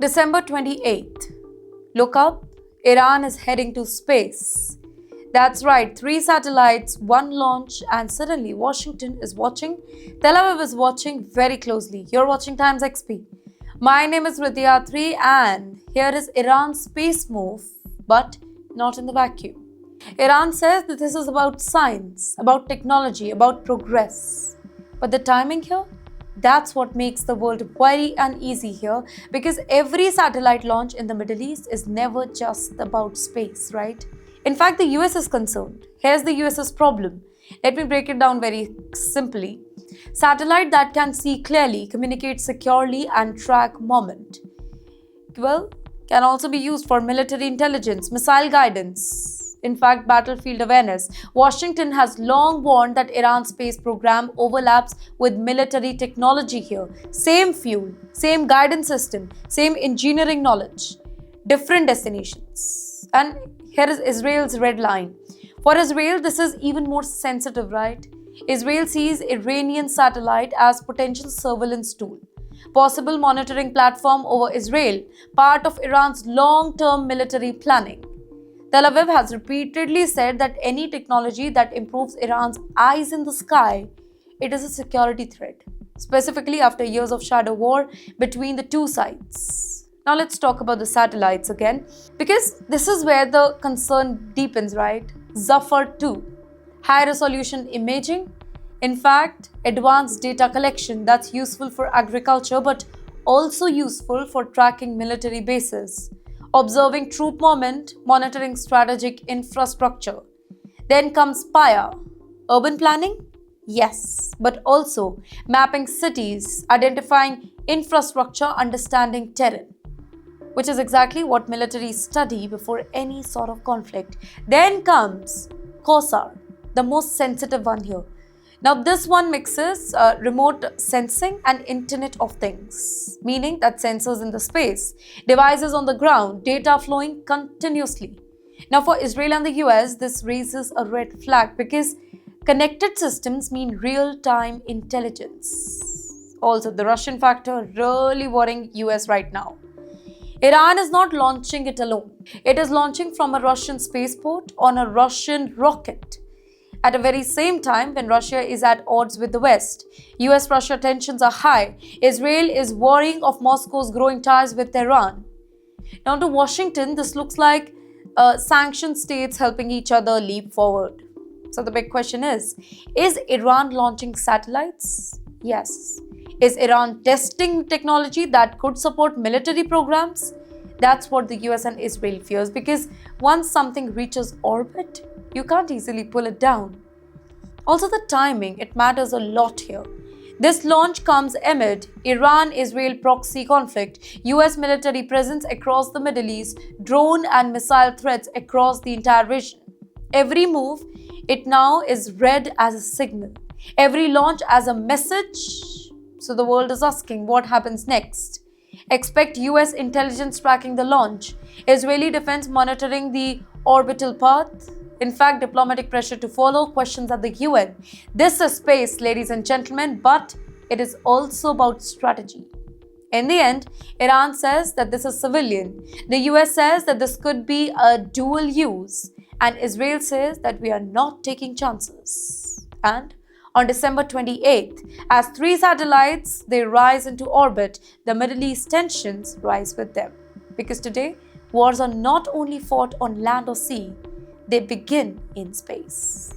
December 28th. Look up, Iran is heading to space. That's right, 3 satellites, 1 launch, and suddenly Washington is watching, Tel Aviv is watching very closely. You're watching TimesXP. My name is Rityatri, and here is Iran's space move, but not in the vacuum. Iran says that this is about science, about technology, about progress. But the timing here? That's what makes the world very uneasy here, because every satellite launch in the Middle East is never just about space, right? In fact, the US is concerned. Here's the US's problem. Let me break it down very simply. Satellite that can see clearly, communicate securely, and track movement. Well, can also be used for military intelligence, missile guidance. In fact, battlefield awareness. Washington has long warned that Iran's space program overlaps with military technology here. Same fuel, same guidance system, same engineering knowledge, different destinations. And here is Israel's red line. For Israel, this is even more sensitive, right? Israel sees Iranian satellite as potential surveillance tool, possible monitoring platform over Israel, part of Iran's long-term military planning. Tel Aviv has repeatedly said that any technology that improves Iran's eyes in the sky, it is a security threat, specifically after years of shadow war between the two sides. Now let's talk about the satellites again, because this is where the concern deepens, right? Zafar 2, high-resolution imaging, in fact, advanced data collection that's useful for agriculture but also useful for tracking military bases, observing troop movement, monitoring strategic infrastructure. Then comes PIA, urban planning? Yes, but also mapping cities, identifying infrastructure, understanding terrain, which is exactly what military study before any sort of conflict. Then comes COSAR, the most sensitive one here. Now this one mixes remote sensing and Internet of Things, meaning that sensors in the space, devices on the ground, data flowing continuously. Now for Israel and the US, this raises a red flag because connected systems mean real-time intelligence. Also, the Russian factor really worrying US right now. Iran is not launching it alone. It is launching from a Russian spaceport on a Russian rocket. At the very same time, when Russia is at odds with the West, US-Russia tensions are high. Israel is worrying of Moscow's growing ties with Tehran. Now to Washington, this looks like sanctioned states helping each other leap forward. So the big question is Iran launching satellites? Yes. Is Iran testing technology that could support military programs? That's what the US and Israel fears, because once something reaches orbit, you can't easily pull it down. Also, the timing, it matters a lot here. This launch comes amid Iran-Israel proxy conflict, US military presence across the Middle East, drone and missile threats across the entire region. Every move, it now is read as a signal. Every launch as a message. So the world is asking what happens next. Expect US intelligence tracking the launch, Israeli defense monitoring the orbital path. In fact, diplomatic pressure to follow, questions at the UN. This is space, ladies and gentlemen, but it is also about strategy. In the end, Iran says that this is civilian. The US says that this could be a dual use. And Israel says that we are not taking chances. And on December 28th, as 3 satellites, they rise into orbit, the Middle East tensions rise with them. Because today, wars are not only fought on land or sea, they begin in space.